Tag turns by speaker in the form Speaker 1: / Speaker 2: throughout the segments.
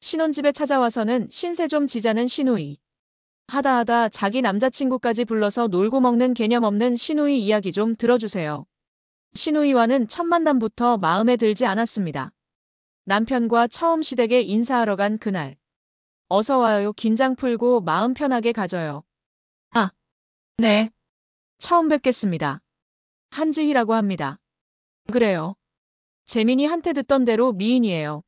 Speaker 1: 신혼집에 찾아와서는 신세 좀 지자는 시누이. 하다 자기 남자친구까지 불러서 놀고 먹는 개념 없는 시누이 이야기 좀 들어주세요. 시누이와는 첫 만남부터 마음에 들지 않았습니다. 남편과 처음 시댁에 인사하러 간 그날. 어서 와요. 긴장 풀고 마음 편하게 가져요. 아, 네. 처음 뵙겠습니다. 한지희라고 합니다. 그래요. 재민이 한테 듣던 대로 미인이에요.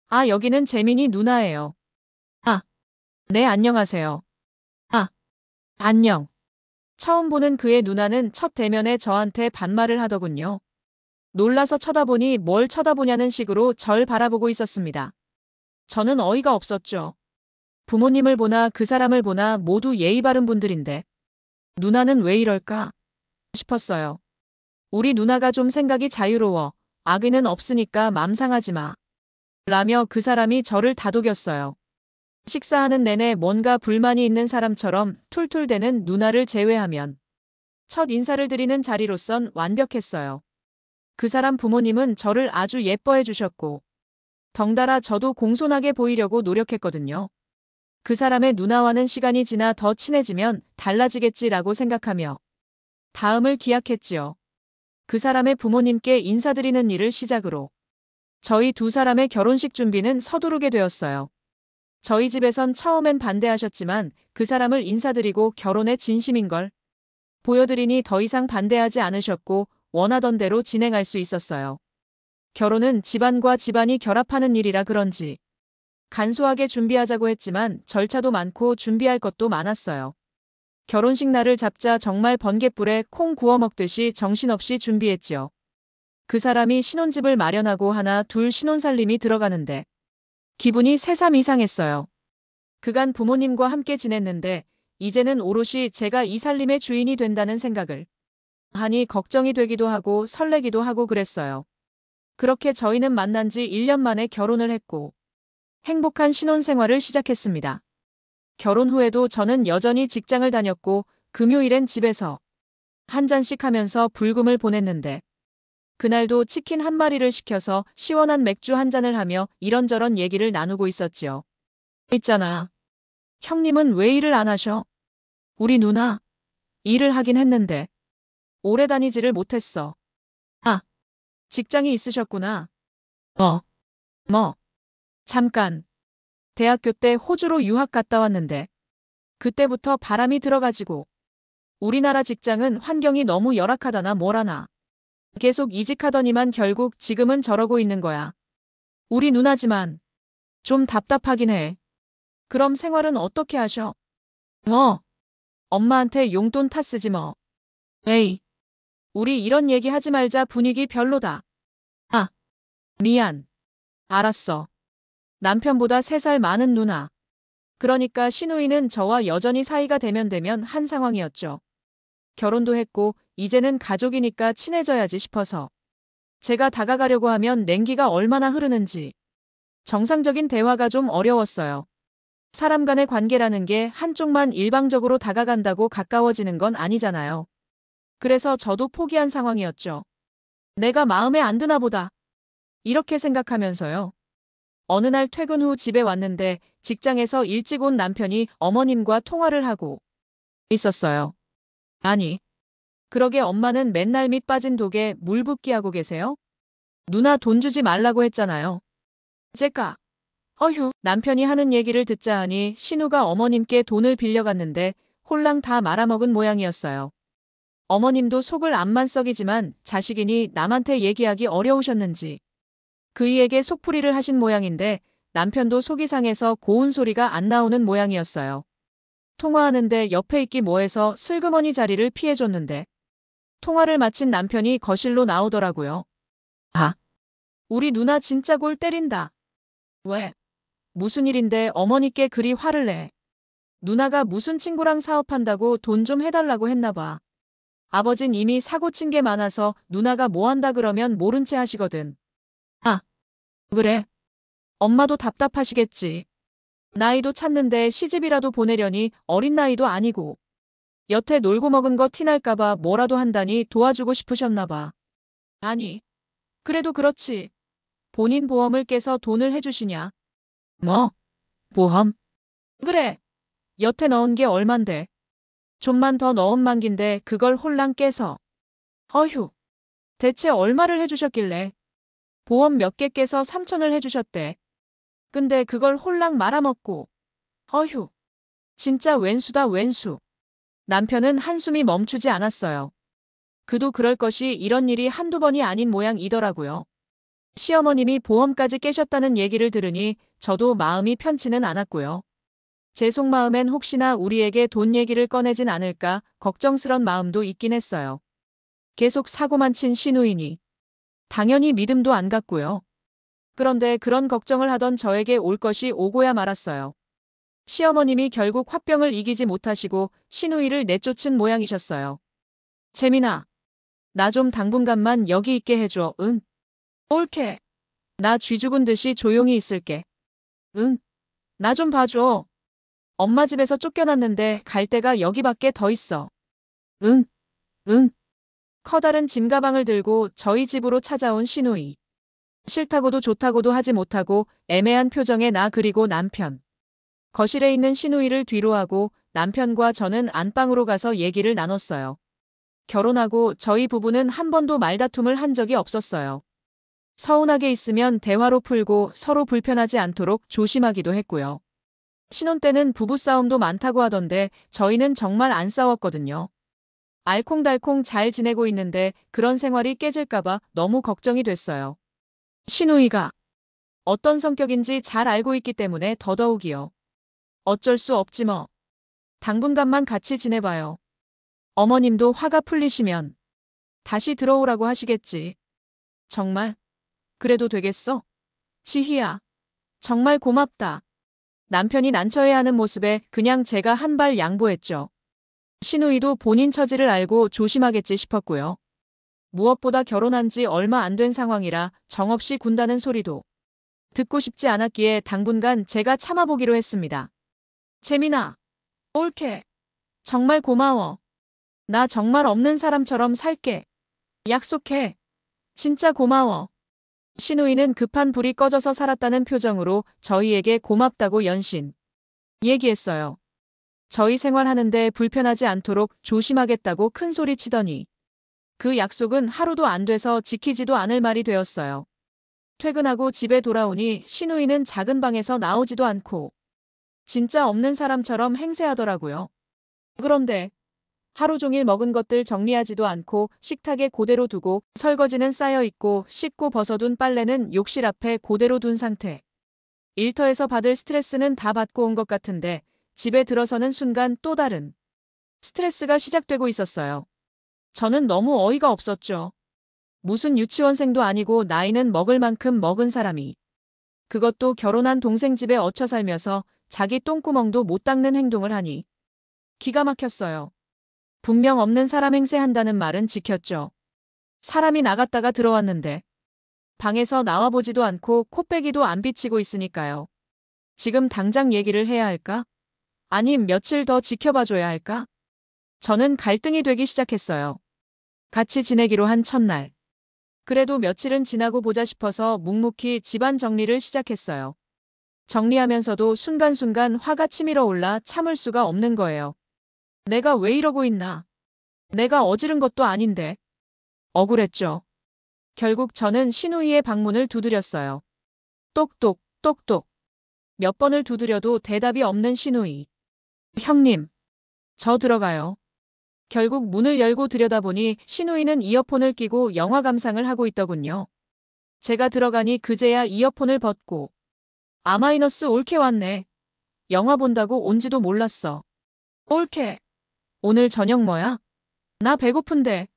Speaker 1: 아, 여기는 재민이 누나예요. 아, 네, 안녕하세요. 아, 안녕. 처음 보는 그의 누나는 첫 대면에 저한테 반말을 하더군요. 놀라서 쳐다보니 뭘 쳐다보냐는 식으로 절 바라보고 있었습니다. 저는 어이가 없었죠. 부모님을 보나 그 사람을 보나 모두 예의 바른 분들인데 누나는 왜 이럴까 싶었어요. 우리 누나가 좀 생각이 자유로워. 악의는 없으니까 맘 상하지 마. 라며 그 사람이 저를 다독였어요. 식사하는 내내 뭔가 불만이 있는 사람처럼 툴툴대는 누나를 제외하면 첫 인사를 드리는 자리로선 완벽했어요. 그 사람 부모님은 저를 아주 예뻐해 주셨고 덩달아 저도 공손하게 보이려고 노력했거든요. 그 사람의 누나와는 시간이 지나 더 친해지면 달라지겠지라고 생각하며 다음을 기약했지요. 그 사람의 부모님께 인사드리는 일을 시작으로 저희 두 사람의 결혼식 준비는 서두르게 되었어요. 저희 집에선 처음엔 반대하셨지만 그 사람을 인사드리고 결혼에 진심인 걸 보여드리니 더 이상 반대하지 않으셨고 원하던 대로 진행할 수 있었어요. 결혼은 집안과 집안이 결합하는 일이라 그런지 간소하게 준비하자고 했지만 절차도 많고 준비할 것도 많았어요. 결혼식 날을 잡자 정말 번갯불에 콩 구워 먹듯이 정신없이 준비했지요. 그 사람이 신혼집을 마련하고 하나 둘 신혼살림이 들어가는데 기분이 새삼 이상했어요. 그간 부모님과 함께 지냈는데 이제는 오롯이 제가 이 살림의 주인이 된다는 생각을 하니 걱정이 되기도 하고 설레기도 하고 그랬어요. 그렇게 저희는 만난 지 1년 만에 결혼을 했고 행복한 신혼생활을 시작했습니다. 결혼 후에도 저는 여전히 직장을 다녔고 금요일엔 집에서 한 잔씩 하면서 불금을 보냈는데 그날도 치킨 한 마리를 시켜서 시원한 맥주 한 잔을 하며 이런저런 얘기를 나누고 있었지요. 있잖아. 형님은 왜 일을 안 하셔? 우리 누나 일을 하긴 했는데 오래 다니지를 못했어. 아, 직장이 있으셨구나. 뭐, 뭐, 잠깐. 대학교 때 호주로 유학 갔다 왔는데 그때부터 바람이 들어가지고 우리나라 직장은 환경이 너무 열악하다나 뭐라나. 계속 이직하더니만 결국 지금은 저러고 있는 거야. 우리 누나지만 좀 답답하긴 해. 그럼 생활은 어떻게 하셔? 뭐, 엄마한테 용돈 타 쓰지 뭐. 에이, 우리 이런 얘기 하지 말자. 분위기 별로다. 아, 미안. 알았어. 남편보다 3살 많은 누나. 그러니까 시누이는 저와 여전히 사이가 되면 한 상황이었죠. 결혼도 했고 이제는 가족이니까 친해져야지 싶어서 제가 다가가려고 하면 냉기가 얼마나 흐르는지 정상적인 대화가 좀 어려웠어요. 사람 간의 관계라는 게 한쪽만 일방적으로 다가간다고 가까워지는 건 아니잖아요. 그래서 저도 포기한 상황이었죠. 내가 마음에 안 드나 보다. 이렇게 생각하면서요. 어느 날 퇴근 후 집에 왔는데 직장에서 일찍 온 남편이 어머님과 통화를 하고 있었어요. 아니, 그러게 엄마는 맨날 밑 빠진 독에 물 붓기 하고 계세요? 누나 돈 주지 말라고 했잖아요. 제가 어휴 남편이 하는 얘기를 듣자 하니 신우가 어머님께 돈을 빌려갔는데 홀랑 다 말아먹은 모양이었어요. 어머님도 속을 암만 썩이지만 자식이니 남한테 얘기하기 어려우셨는지 그이에게 속풀이를 하신 모양인데 남편도 속이 상해서 고운 소리가 안 나오는 모양이었어요. 통화하는데 옆에 있기 뭐해서 슬그머니 자리를 피해줬는데 통화를 마친 남편이 거실로 나오더라고요. 아, 우리 누나 진짜 골 때린다. 왜? 무슨 일인데 어머니께 그리 화를 내. 누나가 무슨 친구랑 사업한다고 돈 좀 해달라고 했나 봐. 아버진 이미 사고 친 게 많아서 누나가 뭐 한다 그러면 모른 채 하시거든. 아, 그래. 엄마도 답답하시겠지. 나이도 찼는데 시집이라도 보내려니 어린 나이도 아니고. 여태 놀고 먹은 거 티날까봐 뭐라도 한다니 도와주고 싶으셨나 봐. 아니, 그래도 그렇지. 본인 보험을 깨서 돈을 해주시냐. 뭐? 보험? 그래. 여태 넣은 게 얼만데. 좀만 더 넣은 만긴데 그걸 홀랑 깨서. 어휴. 대체 얼마를 해주셨길래. 보험 몇 개 깨서 3천을 해주셨대. 근데 그걸 홀랑 말아먹고. 어휴. 진짜 웬수다 웬수. 남편은 한숨이 멈추지 않았어요. 그도 그럴 것이 이런 일이 한두 번이 아닌 모양이더라고요. 시어머님이 보험까지 깨셨다는 얘기를 들으니 저도 마음이 편치는 않았고요. 제 속마음엔 혹시나 우리에게 돈 얘기를 꺼내진 않을까 걱정스런 마음도 있긴 했어요. 계속 사고만 친 시누이니 당연히 믿음도 안 갔고요. 그런데 그런 걱정을 하던 저에게 올 것이 오고야 말았어요. 시어머님이 결국 화병을 이기지 못하시고 시누이를 내쫓은 모양이셨어요. 재민아, 나 좀 당분간만 여기 있게 해줘. 응? 옳게. 나 쥐 죽은 듯이 조용히 있을게. 응? 나 좀 봐줘. 엄마 집에서 쫓겨났는데 갈 데가 여기밖에 더 있어. 응? 응? 커다란 짐 가방을 들고 저희 집으로 찾아온 시누이. 싫다고도 좋다고도 하지 못하고 애매한 표정의 나 그리고 남편. 거실에 있는 시누이를 뒤로 하고 남편과 저는 안방으로 가서 얘기를 나눴어요. 결혼하고 저희 부부는 한 번도 말다툼을 한 적이 없었어요. 서운하게 있으면 대화로 풀고 서로 불편하지 않도록 조심하기도 했고요. 신혼 때는 부부싸움도 많다고 하던데 저희는 정말 안 싸웠거든요. 알콩달콩 잘 지내고 있는데 그런 생활이 깨질까봐 너무 걱정이 됐어요. 시누이가 어떤 성격인지 잘 알고 있기 때문에 더더욱이요. 어쩔 수 없지 뭐. 당분간만 같이 지내봐요. 어머님도 화가 풀리시면 다시 들어오라고 하시겠지. 정말? 그래도 되겠어? 지희야. 정말 고맙다. 남편이 난처해하는 모습에 그냥 제가 한 발 양보했죠. 시누이도 본인 처지를 알고 조심하겠지 싶었고요. 무엇보다 결혼한 지 얼마 안 된 상황이라 정없이 군다는 소리도 듣고 싶지 않았기에 당분간 제가 참아보기로 했습니다. 재민아. 옳게. 정말 고마워. 나 정말 없는 사람처럼 살게. 약속해. 진짜 고마워. 시누이는 급한 불이 꺼져서 살았다는 표정으로 저희에게 고맙다고 연신 얘기했어요. 저희 생활하는데 불편하지 않도록 조심하겠다고 큰 소리 치더니 그 약속은 하루도 안 돼서 지키지도 않을 말이 되었어요. 퇴근하고 집에 돌아오니 시누이는 작은 방에서 나오지도 않고 진짜 없는 사람처럼 행세하더라고요. 그런데 하루 종일 먹은 것들 정리하지도 않고 식탁에 그대로 두고 설거지는 쌓여 있고 씻고 벗어둔 빨래는 욕실 앞에 그대로 둔 상태. 일터에서 받을 스트레스는 다 받고 온 것 같은데 집에 들어서는 순간 또 다른 스트레스가 시작되고 있었어요. 저는 너무 어이가 없었죠. 무슨 유치원생도 아니고 나이는 먹을 만큼 먹은 사람이 그것도 결혼한 동생 집에 얹혀 살면서 자기 똥구멍도 못 닦는 행동을 하니 기가 막혔어요. 분명 없는 사람 행세한다는 말은 지켰죠. 사람이 나갔다가 들어왔는데 방에서 나와보지도 않고 코빼기도 안 비치고 있으니까요. 지금 당장 얘기를 해야 할까? 아님 며칠 더 지켜봐줘야 할까? 저는 갈등이 되기 시작했어요. 같이 지내기로 한 첫날. 그래도 며칠은 지나고 보자 싶어서 묵묵히 집안 정리를 시작했어요. 정리하면서도 순간순간 화가 치밀어 올라 참을 수가 없는 거예요. 내가 왜 이러고 있나? 내가 어지른 것도 아닌데. 억울했죠. 결국 저는 시누이의 방문을 두드렸어요. 똑똑, 똑똑. 몇 번을 두드려도 대답이 없는 시누이. 형님, 저 들어가요. 결국 문을 열고 들여다보니 시누이는 이어폰을 끼고 영화 감상을 하고 있더군요. 제가 들어가니 그제야 이어폰을 벗고 아마이너스 올케 왔네. 영화 본다고 온지도 몰랐어. 올케. 오늘 저녁 뭐야? 나 배고픈데.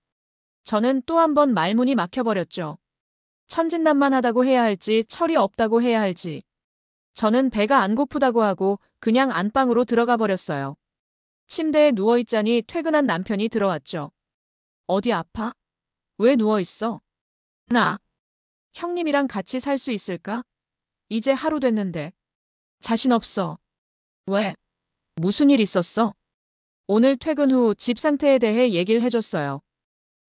Speaker 1: 저는 또 한 번 말문이 막혀버렸죠. 천진난만하다고 해야 할지 철이 없다고 해야 할지. 저는 배가 안 고프다고 하고 그냥 안방으로 들어가 버렸어요. 침대에 누워있자니 퇴근한 남편이 들어왔죠. 어디 아파? 왜 누워있어? 나. 형님이랑 같이 살 수 있을까? 이제 하루 됐는데. 자신 없어. 왜? 무슨 일 있었어? 오늘 퇴근 후 집 상태에 대해 얘기를 해줬어요.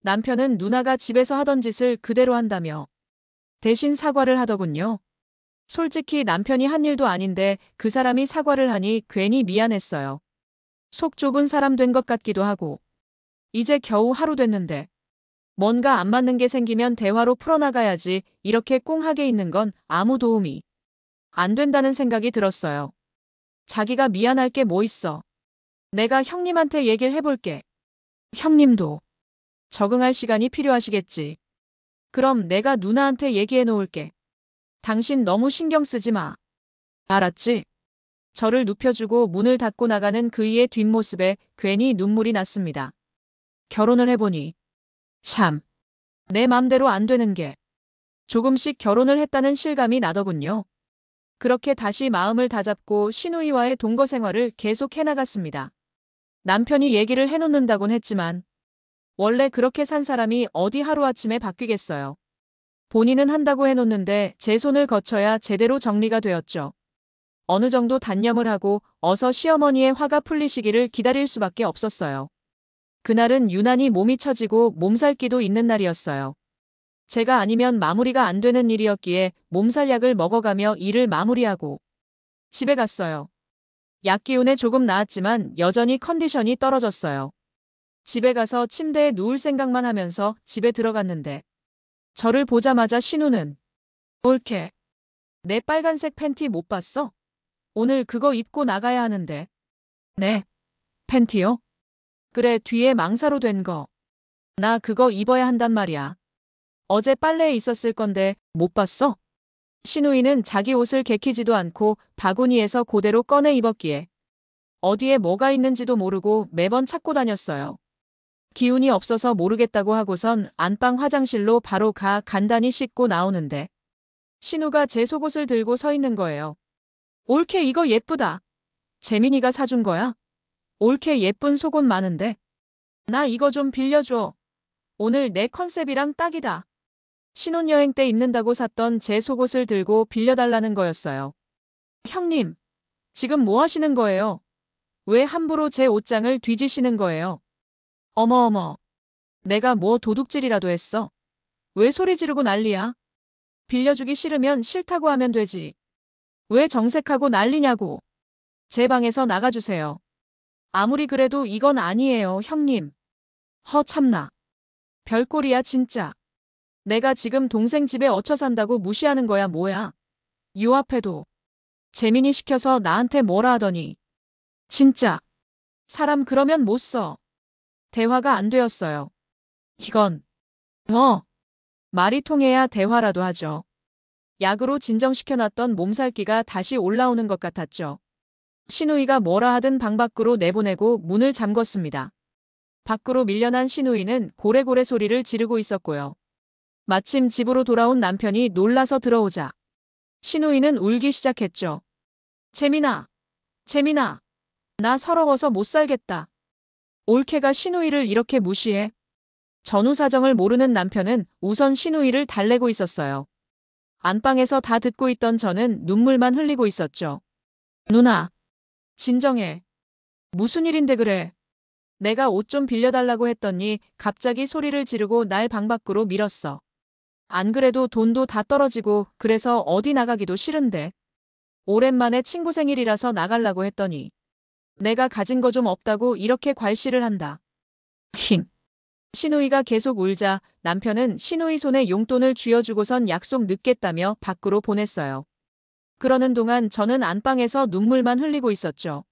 Speaker 1: 남편은 누나가 집에서 하던 짓을 그대로 한다며 대신 사과를 하더군요. 솔직히 남편이 한 일도 아닌데 그 사람이 사과를 하니 괜히 미안했어요. 속 좁은 사람 된 것 같기도 하고. 이제 겨우 하루 됐는데 뭔가 안 맞는 게 생기면 대화로 풀어나가야지 이렇게 꿍하게 있는 건 아무 도움이 안 된다는 생각이 들었어요. 자기가 미안할 게 뭐 있어. 내가 형님한테 얘기를 해볼게. 형님도 적응할 시간이 필요하시겠지. 그럼 내가 누나한테 얘기해 놓을게. 당신 너무 신경 쓰지 마. 알았지? 저를 눕혀주고 문을 닫고 나가는 그이의 뒷모습에 괜히 눈물이 났습니다. 결혼을 해보니 참, 내 맘대로 안 되는 게 조금씩 결혼을 했다는 실감이 나더군요. 그렇게 다시 마음을 다잡고 시누이와의 동거 생활을 계속 해나갔습니다. 남편이 얘기를 해놓는다곤 했지만 원래 그렇게 산 사람이 어디 하루아침에 바뀌겠어요. 본인은 한다고 해놓는데 제 손을 거쳐야 제대로 정리가 되었죠. 어느 정도 단념을 하고 어서 시어머니의 화가 풀리시기를 기다릴 수밖에 없었어요. 그날은 유난히 몸이 처지고 몸살기도 있는 날이었어요. 제가 아니면 마무리가 안 되는 일이었기에 몸살약을 먹어가며 일을 마무리하고 집에 갔어요. 약 기운에 조금 나았지만 여전히 컨디션이 떨어졌어요. 집에 가서 침대에 누울 생각만 하면서 집에 들어갔는데 저를 보자마자 신우는 올케, 내 빨간색 팬티 못 봤어? 오늘 그거 입고 나가야 하는데. 네, 팬티요? 그래, 뒤에 망사로 된 거. 나 그거 입어야 한단 말이야. 어제 빨래에 있었을 건데 못 봤어? 신우이는 자기 옷을 개키지도 않고 바구니에서 그대로 꺼내 입었기에 어디에 뭐가 있는지도 모르고 매번 찾고 다녔어요. 기운이 없어서 모르겠다고 하고선 안방 화장실로 바로 가 간단히 씻고 나오는데 신우가 제 속옷을 들고 서 있는 거예요. 올케 이거 예쁘다. 재민이가 사준 거야? 올케 예쁜 속옷 많은데. 나 이거 좀 빌려줘. 오늘 내 컨셉이랑 딱이다. 신혼여행 때 입는다고 샀던 제 속옷을 들고 빌려달라는 거였어요. 형님, 지금 뭐 하시는 거예요? 왜 함부로 제 옷장을 뒤지시는 거예요? 어머어머, 내가 뭐 도둑질이라도 했어? 왜 소리 지르고 난리야? 빌려주기 싫으면 싫다고 하면 되지. 왜 정색하고 난리냐고. 제 방에서 나가주세요. 아무리 그래도 이건 아니에요, 형님. 참나. 별꼴이야, 진짜. 내가 지금 동생 집에 어쳐 산다고 무시하는 거야, 뭐야. 요 앞에도 재민이 시켜서 나한테 뭐라 하더니. 진짜. 사람 그러면 못 써. 대화가 안 되었어요. 이건. 말이 통해야 대화라도 하죠. 약으로 진정시켜놨던 몸살기가 다시 올라오는 것 같았죠. 신우이가 뭐라 하든 방 밖으로 내보내고 문을 잠궜습니다. 밖으로 밀려난 신우이는 고래고래 소리를 지르고 있었고요. 마침 집으로 돌아온 남편이 놀라서 들어오자 신우이는 울기 시작했죠. 재민아, 재민아, 나 서러워서 못 살겠다. 올케가 신우이를 이렇게 무시해? 전후 사정을 모르는 남편은 우선 신우이를 달래고 있었어요. 안방에서 다 듣고 있던 저는 눈물만 흘리고 있었죠. 누나, 진정해. 무슨 일인데 그래? 내가 옷 좀 빌려달라고 했더니 갑자기 소리를 지르고 날 방 밖으로 밀었어. 안 그래도 돈도 다 떨어지고 그래서 어디 나가기도 싫은데. 오랜만에 친구 생일이라서 나가려고 했더니 내가 가진 거 좀 없다고 이렇게 괄시를 한다. 힝. 신우이가 계속 울자 남편은 신우이 손에 용돈을 쥐어주고선 약속 늦겠다며 밖으로 보냈어요. 그러는 동안 저는 안방에서 눈물만 흘리고 있었죠.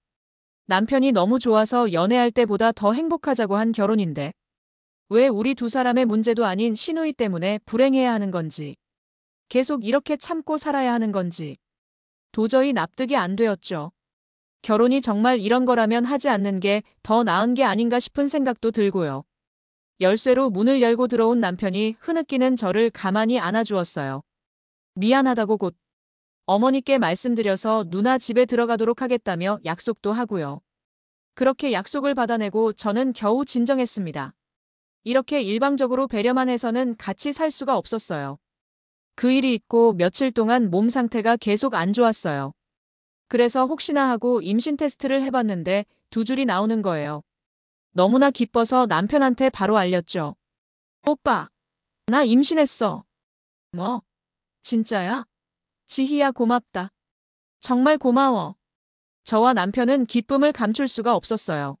Speaker 1: 남편이 너무 좋아서 연애할 때보다 더 행복하자고 한 결혼인데 왜 우리 두 사람의 문제도 아닌 신우이 때문에 불행해야 하는 건지 계속 이렇게 참고 살아야 하는 건지 도저히 납득이 안 되었죠. 결혼이 정말 이런 거라면 하지 않는 게 더 나은 게 아닌가 싶은 생각도 들고요. 열쇠로 문을 열고 들어온 남편이 흐느끼는 저를 가만히 안아주었어요. 미안하다고 곧 어머니께 말씀드려서 누나 집에 들어가도록 하겠다며 약속도 하고요. 그렇게 약속을 받아내고 저는 겨우 진정했습니다. 이렇게 일방적으로 배려만 해서는 같이 살 수가 없었어요. 그 일이 있고 며칠 동안 몸 상태가 계속 안 좋았어요. 그래서 혹시나 하고 임신 테스트를 해봤는데 2줄이 나오는 거예요. 너무나 기뻐서 남편한테 바로 알렸죠. 오빠, 나 임신했어. 뭐? 진짜야? 지희야 고맙다. 정말 고마워. 저와 남편은 기쁨을 감출 수가 없었어요.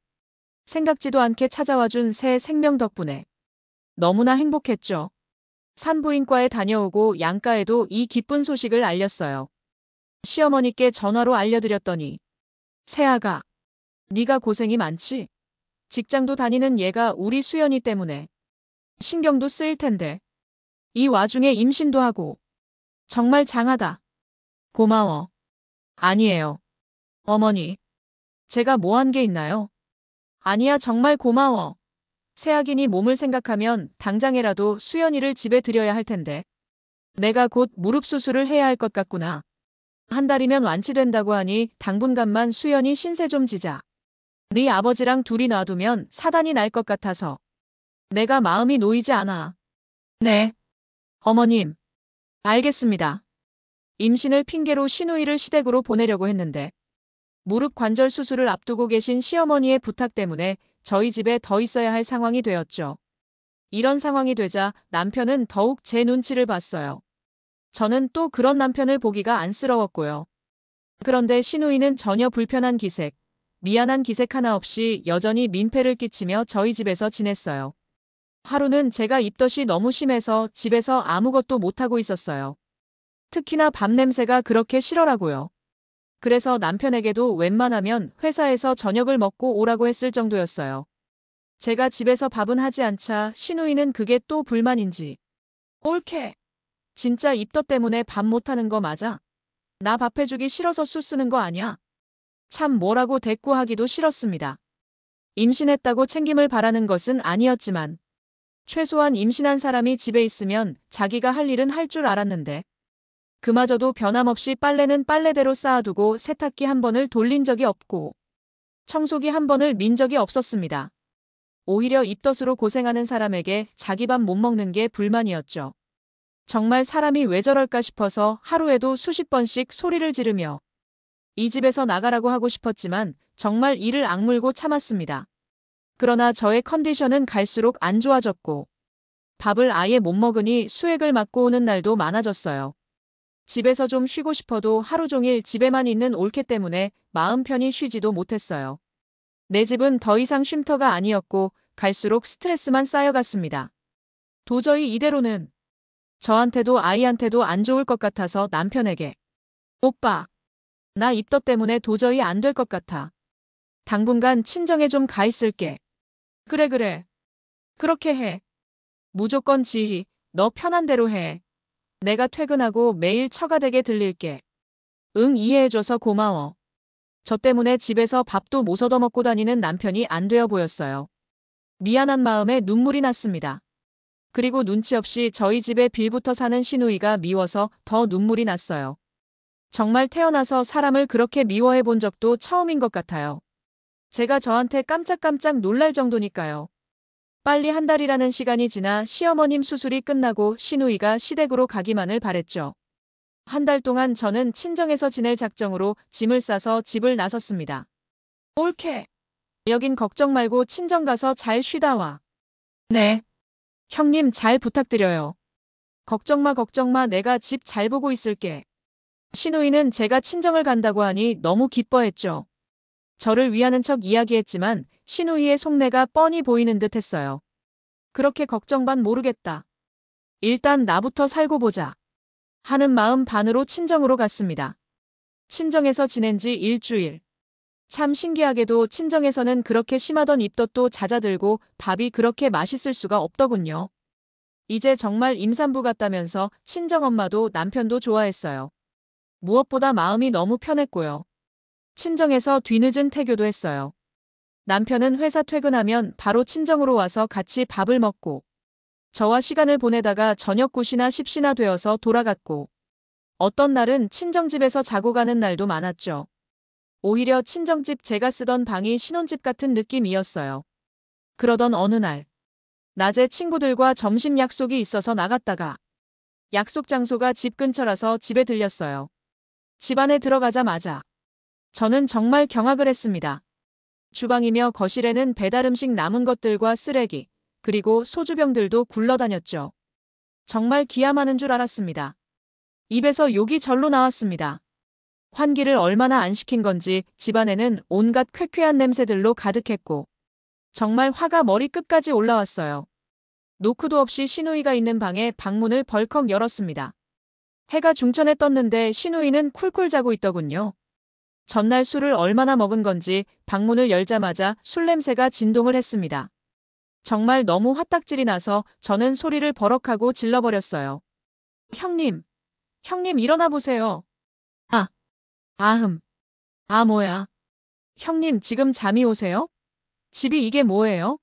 Speaker 1: 생각지도 않게 찾아와준 새 생명 덕분에 너무나 행복했죠. 산부인과에 다녀오고 양가에도 이 기쁜 소식을 알렸어요. 시어머니께 전화로 알려드렸더니 새아가 네가 고생이 많지? 직장도 다니는 얘가 우리 수연이 때문에 신경도 쓰일 텐데 이 와중에 임신도 하고 정말 장하다. 고마워. 아니에요. 어머니, 제가 뭐 한 게 있나요? 아니야 정말 고마워. 새아기니 몸을 생각하면 당장에라도 수연이를 집에 들여야 할 텐데. 내가 곧 무릎 수술을 해야 할 것 같구나. 한 달이면 완치된다고 하니 당분간만 수연이 신세 좀 지자. 네 아버지랑 둘이 놔두면 사단이 날 것 같아서 내가 마음이 놓이지 않아. 네. 어머님. 알겠습니다. 임신을 핑계로 시누이를 시댁으로 보내려고 했는데 무릎 관절 수술을 앞두고 계신 시어머니의 부탁 때문에 저희 집에 더 있어야 할 상황이 되었죠. 이런 상황이 되자 남편은 더욱 제 눈치를 봤어요. 저는 또 그런 남편을 보기가 안쓰러웠고요. 그런데 시누이는 전혀 불편한 기색, 미안한 기색 하나 없이 여전히 민폐를 끼치며 저희 집에서 지냈어요. 하루는 제가 입덧이 너무 심해서 집에서 아무것도 못하고 있었어요. 특히나 밥 냄새가 그렇게 싫어라고요. 그래서 남편에게도 웬만하면 회사에서 저녁을 먹고 오라고 했을 정도였어요. 제가 집에서 밥은 하지 않자 시누이는 그게 또 불만인지. 옳게. 진짜 입덧 때문에 밥 못하는 거 맞아? 나 밥 해주기 싫어서 수 쓰는 거 아냐? 참 뭐라고 대꾸하기도 싫었습니다. 임신했다고 챙김을 바라는 것은 아니었지만 최소한 임신한 사람이 집에 있으면 자기가 할 일은 할 줄 알았는데 그마저도 변함없이 빨래는 빨래대로 쌓아두고 세탁기 한 번을 돌린 적이 없고 청소기 한 번을 민 적이 없었습니다. 오히려 입덧으로 고생하는 사람에게 자기 밥 못 먹는 게 불만이었죠. 정말 사람이 왜 저럴까 싶어서 하루에도 수십 번씩 소리를 지르며 이 집에서 나가라고 하고 싶었지만 정말 이를 악물고 참았습니다. 그러나 저의 컨디션은 갈수록 안 좋아졌고 밥을 아예 못 먹으니 수액을 맞고 오는 날도 많아졌어요. 집에서 좀 쉬고 싶어도 하루 종일 집에만 있는 올케 때문에 마음 편히 쉬지도 못했어요. 내 집은 더 이상 쉼터가 아니었고 갈수록 스트레스만 쌓여갔습니다. 도저히 이대로는 저한테도 아이한테도 안 좋을 것 같아서 남편에게 오빠, 나 입덧 때문에 도저히 안 될 것 같아. 당분간 친정에 좀 가 있을게. 그래. 그렇게 해. 무조건 지희, 너 편한 대로 해. 내가 퇴근하고 매일 처가댁에 들릴게. 응, 이해해줘서 고마워. 저 때문에 집에서 밥도 못 얻어먹고 다니는 남편이 안 되어 보였어요. 미안한 마음에 눈물이 났습니다. 그리고 눈치 없이 저희 집에 빌부터 사는 시누이가 미워서 더 눈물이 났어요. 정말 태어나서 사람을 그렇게 미워해 본 적도 처음인 것 같아요. 제가 저한테 깜짝깜짝 놀랄 정도니까요. 빨리 한 달이라는 시간이 지나 시어머님 수술이 끝나고 시누이가 시댁으로 가기만을 바랬죠. 한 달 동안 저는 친정에서 지낼 작정으로 짐을 싸서 집을 나섰습니다. 옳게. 여긴 걱정 말고 친정 가서 잘 쉬다 와. 네. 형님 잘 부탁드려요. 걱정 마, 내가 집 잘 보고 있을게. 시누이는 제가 친정을 간다고 하니 너무 기뻐했죠. 저를 위하는 척 이야기했지만 시누이의 속내가 뻔히 보이는 듯 했어요. 그렇게 걱정 반 모르겠다. 일단 나부터 살고 보자. 하는 마음 반으로 친정으로 갔습니다. 친정에서 지낸 지 일주일. 참 신기하게도 친정에서는 그렇게 심하던 입덧도 잦아들고 밥이 그렇게 맛있을 수가 없더군요. 이제 정말 임산부 같다면서 친정엄마도 남편도 좋아했어요. 무엇보다 마음이 너무 편했고요. 친정에서 뒤늦은 태교도 했어요. 남편은 회사 퇴근하면 바로 친정으로 와서 같이 밥을 먹고 저와 시간을 보내다가 저녁 9시나 10시나 되어서 돌아갔고 어떤 날은 친정집에서 자고 가는 날도 많았죠. 오히려 친정집 제가 쓰던 방이 신혼집 같은 느낌이었어요. 그러던 어느 날 낮에 친구들과 점심 약속이 있어서 나갔다가 약속 장소가 집 근처라서 집에 들렸어요. 집 안에 들어가자마자 저는 정말 경악을 했습니다. 주방이며 거실에는 배달음식 남은 것들과 쓰레기, 그리고 소주병들도 굴러다녔죠. 정말 기함하는 줄 알았습니다. 입에서 욕이 절로 나왔습니다. 환기를 얼마나 안 시킨 건지 집안에는 온갖 쾌쾌한 냄새들로 가득했고 정말 화가 머리끝까지 올라왔어요. 노크도 없이 시누이가 있는 방에 방문을 벌컥 열었습니다. 해가 중천에 떴는데 시누이는 쿨쿨 자고 있더군요. 전날 술을 얼마나 먹은 건지 방문을 열자마자 술 냄새가 진동을 했습니다. 정말 너무 화딱질이 나서 저는 소리를 버럭하고 질러버렸어요. 형님, 형님 일어나 보세요. 아흠. 뭐야. 형님 지금 잠이 오세요? 집이 이게 뭐예요?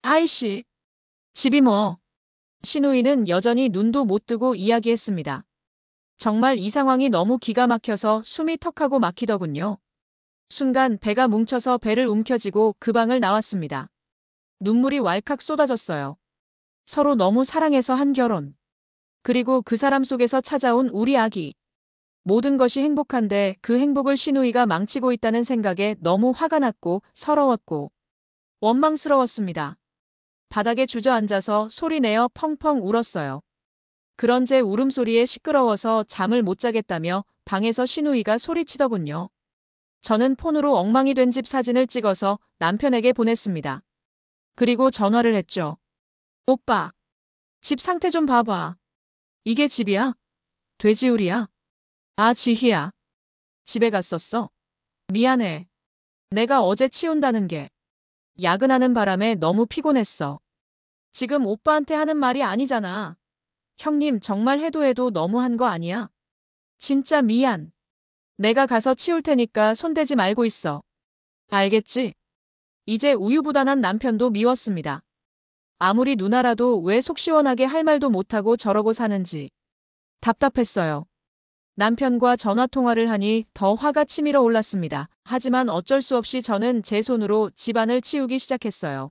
Speaker 1: 아이씨. 집이 뭐. 시누이는 여전히 눈도 못 뜨고 이야기했습니다. 정말 이 상황이 너무 기가 막혀서 숨이 턱하고 막히더군요. 순간 배가 뭉쳐서 배를 움켜쥐고 그 방을 나왔습니다. 눈물이 왈칵 쏟아졌어요. 서로 너무 사랑해서 한 결혼. 그리고 그 사람 속에서 찾아온 우리 아기. 모든 것이 행복한데 그 행복을 시누이가 망치고 있다는 생각에 너무 화가 났고 서러웠고 원망스러웠습니다. 바닥에 주저앉아서 소리내어 펑펑 울었어요. 그런 제 울음소리에 시끄러워서 잠을 못 자겠다며 방에서 시누이가 소리치더군요. 저는 폰으로 엉망이 된 집 사진을 찍어서 남편에게 보냈습니다. 그리고 전화를 했죠. 오빠, 집 상태 좀 봐봐. 이게 집이야? 돼지우리야? 지희야. 집에 갔었어? 미안해. 내가 어제 치운다는 게 야근하는 바람에 너무 피곤했어. 지금 오빠한테 하는 말이 아니잖아. 형님 정말 해도 너무한 거 아니야? 진짜 미안. 내가 가서 치울 테니까 손대지 말고 있어. 알겠지? 이제 우유부단한 남편도 미웠습니다. 아무리 누나라도 왜 속 시원하게 할 말도 못하고 저러고 사는지 답답했어요. 남편과 전화통화를 하니 더 화가 치밀어 올랐습니다. 하지만 어쩔 수 없이 저는 제 손으로 집안을 치우기 시작했어요.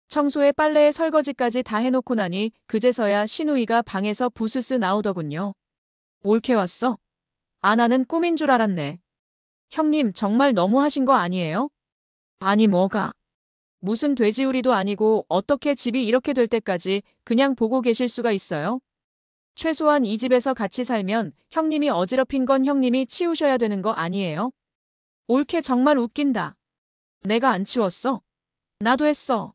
Speaker 1: 청소에 빨래에 설거지까지 다 해놓고 나니 그제서야 시누이가 방에서 부스스 나오더군요. 올케 왔어? 나는 꿈인 줄 알았네. 형님 정말 너무하신 거 아니에요? 아니 뭐가? 무슨 돼지우리도 아니고 어떻게 집이 이렇게 될 때까지 그냥 보고 계실 수가 있어요? 최소한 이 집에서 같이 살면 형님이 어지럽힌 건 형님이 치우셔야 되는 거 아니에요? 올케 정말 웃긴다. 내가 안 치웠어? 나도 했어.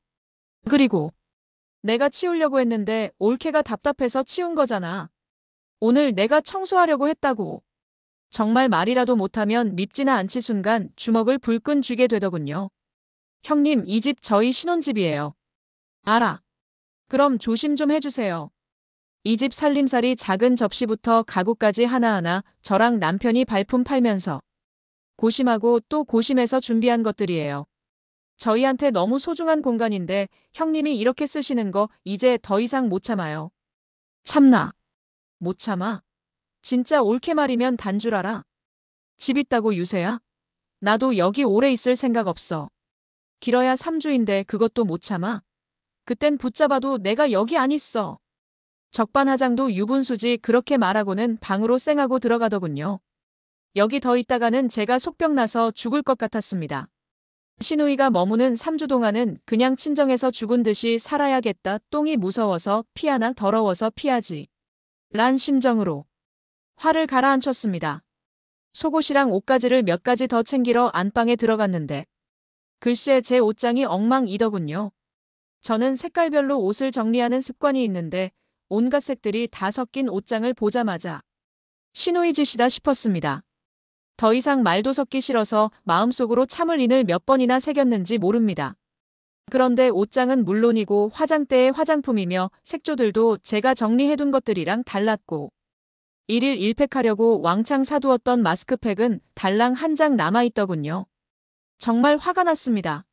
Speaker 1: 그리고 내가 치우려고 했는데 올케가 답답해서 치운 거잖아. 오늘 내가 청소하려고 했다고. 정말 말이라도 못하면 밉지나 않지 순간 주먹을 불끈 쥐게 되더군요. 형님 이 집 저희 신혼집이에요. 알아. 그럼 조심 좀 해주세요. 이 집 살림살이 작은 접시부터 가구까지 하나하나 저랑 남편이 발품 팔면서 고심하고 또 고심해서 준비한 것들이에요. 저희한테 너무 소중한 공간인데 형님이 이렇게 쓰시는 거 이제 더 이상 못 참아요. 참나. 못 참아? 진짜 옳게 말이면 단 줄 알아. 집 있다고 유세야? 나도 여기 오래 있을 생각 없어. 길어야 3주인데 그것도 못 참아? 그땐 붙잡아도 내가 여기 안 있어. 적반하장도 유분수지 그렇게 말하고는 방으로 쌩하고 들어가더군요. 여기 더 있다가는 제가 속병 나서 죽을 것 같았습니다. 시누이가 머무는 3주 동안은 그냥 친정에서 죽은 듯이 살아야겠다. 똥이 무서워서 피하나 더러워서 피하지. 란 심정으로 화를 가라앉혔습니다. 속옷이랑 옷가지를 몇 가지 더 챙기러 안방에 들어갔는데 글쎄 제 옷장이 엉망이더군요. 저는 색깔별로 옷을 정리하는 습관이 있는데 온갖 색들이 다 섞인 옷장을 보자마자 시누이 짓이다 싶었습니다. 더 이상 말도 섞기 싫어서 마음속으로 참을 인을 몇 번이나 새겼는지 모릅니다. 그런데 옷장은 물론이고 화장대의 화장품이며 색조들도 제가 정리해둔 것들이랑 달랐고 일일 1팩하려고 왕창 사두었던 마스크팩은 달랑 한 장 남아있더군요. 정말 화가 났습니다.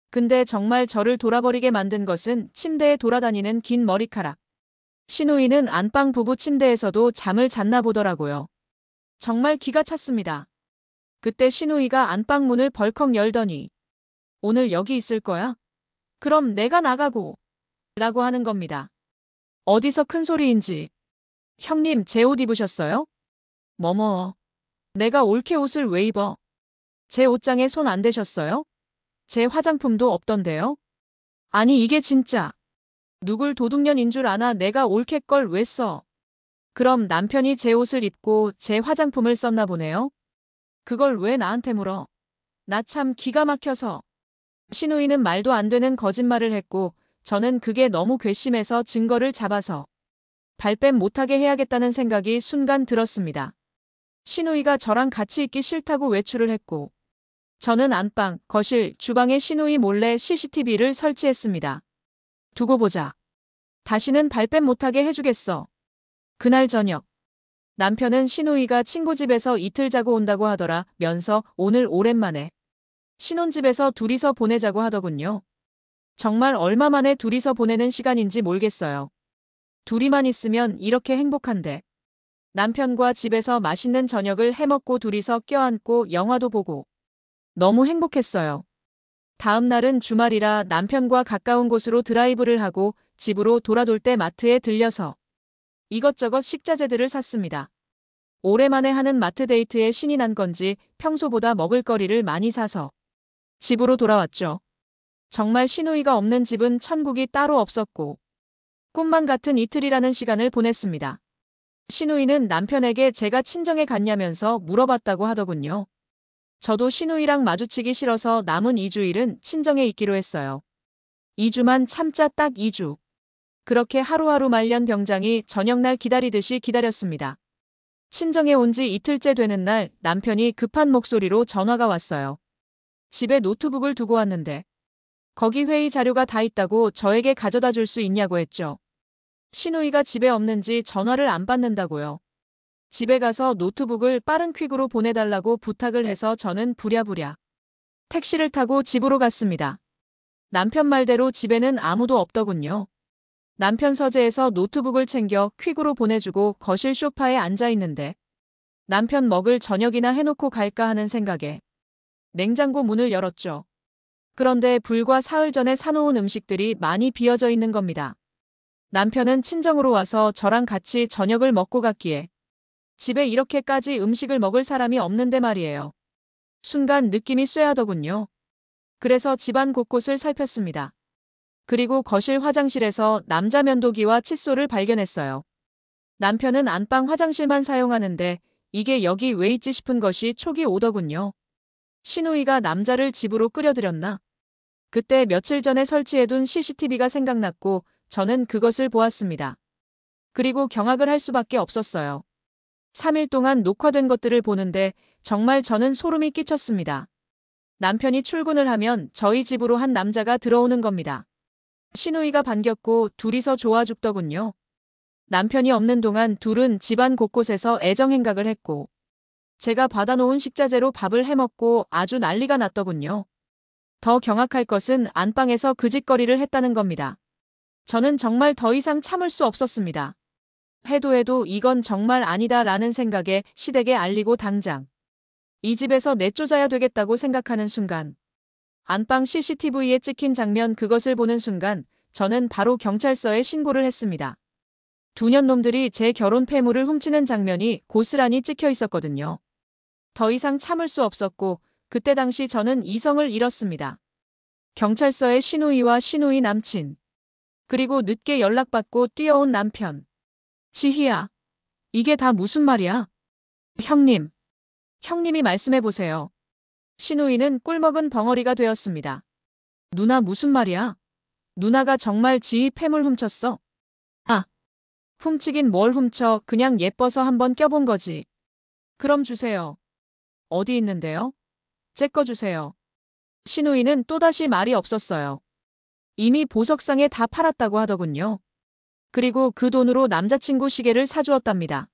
Speaker 1: 근데 정말 저를 돌아버리게 만든 것은 침대에 돌아다니는 긴 머리카락. 시누이는 안방 부부 침대에서도 잠을 잤나 보더라고요. 정말 기가 찼습니다. 그때 시누이가 안방 문을 벌컥 열더니 오늘 여기 있을 거야? 그럼 내가 나가고 라고 하는 겁니다. 어디서 큰 소리인지. 형님 제 옷 입으셨어요? 뭐뭐. 내가 옳게 옷을 왜 입어? 제 옷장에 손 안 대셨어요? 제 화장품도 없던데요? 아니 이게 진짜. 누굴 도둑년인 줄 아나 내가 옳게 걸 왜 써? 그럼 남편이 제 옷을 입고 제 화장품을 썼나 보네요. 그걸 왜 나한테 물어? 나 참 기가 막혀서. 신우이는 말도 안 되는 거짓말을 했고 저는 그게 너무 괘씸해서 증거를 잡아서 발뺌 못하게 해야겠다는 생각이 순간 들었습니다. 신우이가 저랑 같이 있기 싫다고 외출을 했고 저는 안방, 거실, 주방에 신우이 몰래 CCTV를 설치했습니다. 두고 보자. 다시는 발뺌 못하게 해주겠어. 그날 저녁 남편은 신우이가 친구 집에서 이틀 자고 온다고 하더라 면서 오늘 오랜만에 신혼집에서 둘이서 보내자고 하더군요. 정말 얼마 만에 둘이서 보내는 시간인지 모르겠어요. 둘이만 있으면 이렇게 행복한데. 남편과 집에서 맛있는 저녁을 해먹고 둘이서 껴안고 영화도 보고 너무 행복했어요. 다음 날은 주말이라 남편과 가까운 곳으로 드라이브를 하고 집으로 돌아돌 때 마트에 들려서 이것저것 식자재들을 샀습니다. 오랜만에 하는 마트 데이트에 신이 난 건지 평소보다 먹을거리를 많이 사서 집으로 돌아왔죠. 정말 신우이가 없는 집은 천국이 따로 없었고 꿈만 같은 이틀이라는 시간을 보냈습니다. 신우이는 남편에게 제가 친정에 갔냐면서 물어봤다고 하더군요. 저도 신우이랑 마주치기 싫어서 남은 2주일은 친정에 있기로 했어요. 2주만 참자 딱 2주. 그렇게 하루하루 말년 병장이 저녁날 기다리듯이 기다렸습니다. 친정에 온 지 이틀째 되는 날 남편이 급한 목소리로 전화가 왔어요. 집에 노트북을 두고 왔는데 거기 회의 자료가 다 있다고 저에게 가져다 줄 수 있냐고 했죠. 신우이가 집에 없는지 전화를 안 받는다고요. 집에 가서 노트북을 빠른 퀵으로 보내달라고 부탁을 해서 저는 부랴부랴 택시를 타고 집으로 갔습니다. 남편 말대로 집에는 아무도 없더군요. 남편 서재에서 노트북을 챙겨 퀵으로 보내주고 거실 소파에 앉아 있는데 남편 먹을 저녁이나 해놓고 갈까 하는 생각에 냉장고 문을 열었죠. 그런데 불과 사흘 전에 사놓은 음식들이 많이 비어져 있는 겁니다. 남편은 친정으로 와서 저랑 같이 저녁을 먹고 갔기에 집에 이렇게까지 음식을 먹을 사람이 없는데 말이에요. 순간 느낌이 쎄하더군요. 그래서 집안 곳곳을 살폈습니다. 그리고 거실 화장실에서 남자 면도기와 칫솔을 발견했어요. 남편은 안방 화장실만 사용하는데 이게 여기 왜 있지 싶은 것이 촉이 오더군요. 신우이가 남자를 집으로 끌어들였나? 그때 며칠 전에 설치해둔 CCTV가 생각났고 저는 그것을 보았습니다. 그리고 경악을 할 수밖에 없었어요. 3일 동안 녹화된 것들을 보는데 정말 저는 소름이 끼쳤습니다. 남편이 출근을 하면 저희 집으로 한 남자가 들어오는 겁니다. 신우이가 반겼고 둘이서 좋아 죽더군요. 남편이 없는 동안 둘은 집안 곳곳에서 애정행각을 했고 제가 받아놓은 식자재로 밥을 해먹고 아주 난리가 났더군요. 더 경악할 것은 안방에서 그 짓거리를 했다는 겁니다. 저는 정말 더 이상 참을 수 없었습니다. 해도 이건 정말 아니다 라는 생각에 시댁에 알리고 당장 이 집에서 내쫓아야 되겠다고 생각하는 순간 안방 CCTV에 찍힌 장면 그것을 보는 순간 저는 바로 경찰서에 신고를 했습니다. 두 년놈들이 제 결혼 폐물을 훔치는 장면이 고스란히 찍혀 있었거든요. 더 이상 참을 수 없었고 그때 당시 저는 이성을 잃었습니다. 경찰서에 신우이와 신우이 남친 그리고 늦게 연락받고 뛰어온 남편. 지희야, 이게 다 무슨 말이야? 형님이 말씀해보세요. 신우이는 꿀먹은 벙어리가 되었습니다. 누나 무슨 말이야? 누나가 정말 지희 폐물 훔쳤어? 아, 훔치긴 뭘 훔쳐 그냥 예뻐서 한번 껴본 거지. 그럼 주세요. 어디 있는데요? 제 거 주세요. 신우이는 또다시 말이 없었어요. 이미 보석상에 다 팔았다고 하더군요. 그리고 그 돈으로 남자친구 시계를 사주었답니다.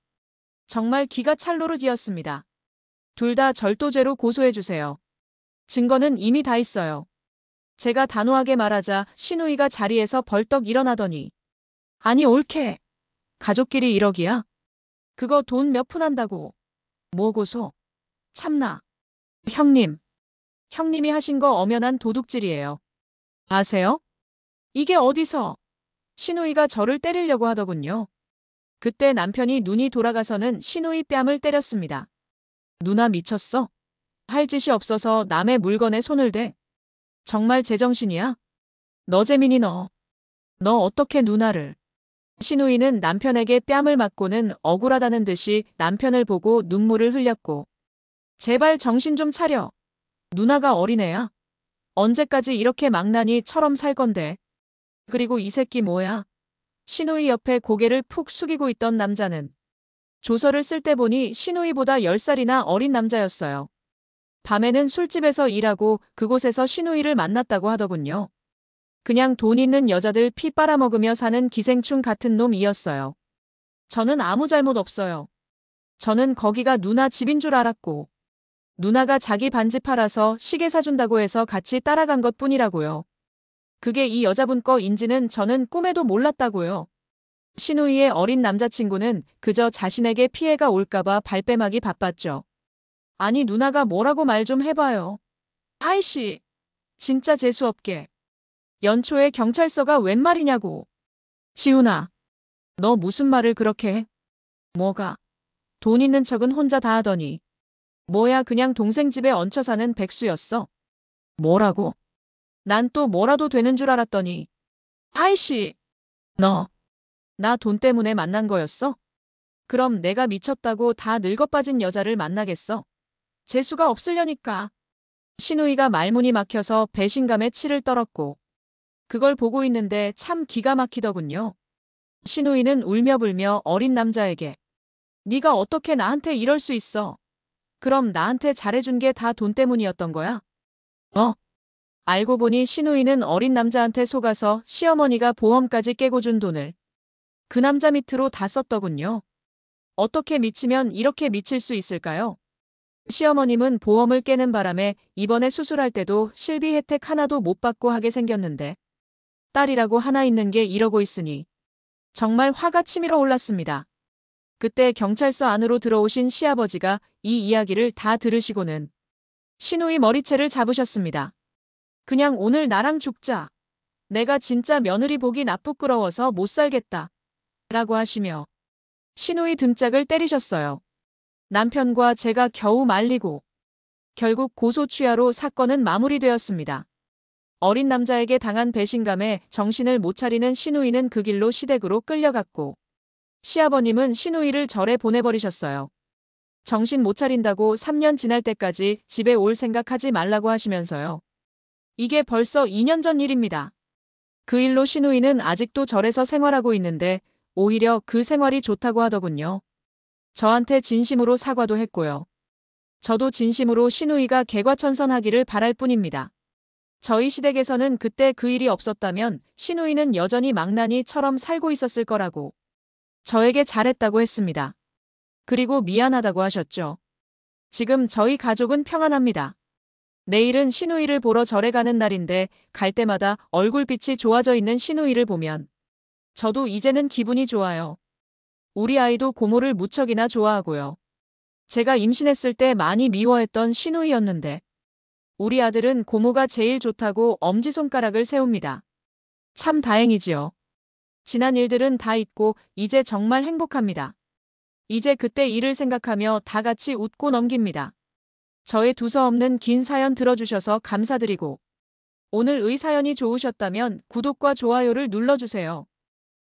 Speaker 1: 정말 기가 찰노릇이었습니다. 둘 다 절도죄로 고소해주세요. 증거는 이미 다 있어요. 제가 단호하게 말하자 신우이가 자리에서 벌떡 일어나더니 아니 옳게. 가족끼리 1억이야? 그거 돈 몇 푼 한다고. 뭐 고소? 참나. 형님이 하신 거 엄연한 도둑질이에요. 아세요? 이게 어디서? 신우이가 저를 때리려고 하더군요. 그때 남편이 눈이 돌아가서는 신우이 뺨을 때렸습니다. 누나 미쳤어? 할 짓이 없어서 남의 물건에 손을 대. 정말 제정신이야? 너 재민이 너. 너 어떻게 누나를. 신우이는 남편에게 뺨을 맞고는 억울하다는 듯이 남편을 보고 눈물을 흘렸고, 제발 정신 좀 차려. 누나가 어린애야. 언제까지 이렇게 망나니처럼 살 건데. 그리고 이 새끼 뭐야? 신우이 옆에 고개를 푹 숙이고 있던 남자는 조서를 쓸 때 보니 신우이보다 10살이나 어린 남자였어요. 밤에는 술집에서 일하고 그곳에서 신우이를 만났다고 하더군요. 그냥 돈 있는 여자들 피 빨아먹으며 사는 기생충 같은 놈이었어요. 저는 아무 잘못 없어요. 저는 거기가 누나 집인 줄 알았고, 누나가 자기 반지 팔아서 시계 사준다고 해서 같이 따라간 것 뿐이라고요. 그게 이 여자분 거인지는 저는 꿈에도 몰랐다고요. 신우이의 어린 남자친구는 그저 자신에게 피해가 올까봐 발뺌하기 바빴죠. 아니 누나가 뭐라고 말 좀 해봐요. 아이씨, 진짜 재수없게. 연초에 경찰서가 웬 말이냐고. 지훈아, 너 무슨 말을 그렇게 해? 뭐가? 돈 있는 척은 혼자 다 하더니. 뭐야 그냥 동생 집에 얹혀 사는 백수였어. 뭐라고? 난 또 뭐라도 되는 줄 알았더니. 아이씨, 너, 나 돈 때문에 만난 거였어? 그럼 내가 미쳤다고 다 늙어빠진 여자를 만나겠어? 재수가 없으려니까. 신우이가 말문이 막혀서 배신감에 치를 떨었고, 그걸 보고 있는데 참 기가 막히더군요. 신우이는 울며 불며 어린 남자에게 네가 어떻게 나한테 이럴 수 있어? 그럼 나한테 잘해준 게 다 돈 때문이었던 거야? 알고 보니 신우이는 어린 남자한테 속아서 시어머니가 보험까지 깨고 준 돈을 그 남자 밑으로 다 썼더군요. 어떻게 미치면 이렇게 미칠 수 있을까요? 시어머님은 보험을 깨는 바람에 이번에 수술할 때도 실비 혜택 하나도 못 받고 하게 생겼는데 딸이라고 하나 있는 게 이러고 있으니 정말 화가 치밀어 올랐습니다. 그때 경찰서 안으로 들어오신 시아버지가 이 이야기를 다 들으시고는 신우이 머리채를 잡으셨습니다. 그냥 오늘 나랑 죽자. 내가 진짜 며느리 보기 나쁘끄러워서 못 살겠다. 라고 하시며 신우이 등짝을 때리셨어요. 남편과 제가 겨우 말리고 결국 고소취하로 사건은 마무리되었습니다. 어린 남자에게 당한 배신감에 정신을 못 차리는 신우이는 그 길로 시댁으로 끌려갔고 시아버님은 신우이를 절에 보내버리셨어요. 정신 못 차린다고 3년 지날 때까지 집에 올 생각하지 말라고 하시면서요. 이게 벌써 2년 전 일입니다. 그 일로 신우이는 아직도 절에서 생활하고 있는데 오히려 그 생활이 좋다고 하더군요. 저한테 진심으로 사과도 했고요. 저도 진심으로 신우이가 개과천선하기를 바랄 뿐입니다. 저희 시댁에서는 그때 그 일이 없었다면 신우이는 여전히 망나니처럼 살고 있었을 거라고 저에게 잘했다고 했습니다. 그리고 미안하다고 하셨죠. 지금 저희 가족은 평안합니다. 내일은 신우이를 보러 절에 가는 날인데 갈 때마다 얼굴빛이 좋아져 있는 신우이를 보면 저도 이제는 기분이 좋아요. 우리 아이도 고모를 무척이나 좋아하고요. 제가 임신했을 때 많이 미워했던 신우이였는데 우리 아들은 고모가 제일 좋다고 엄지손가락을 세웁니다. 참 다행이지요. 지난 일들은 다 잊고 이제 정말 행복합니다. 이제 그때 일을 생각하며 다 같이 웃고 넘깁니다. 저의 두서없는 긴 사연 들어주셔서 감사드리고 오늘 의 사연이 좋으셨다면 구독과 좋아요를 눌러주세요.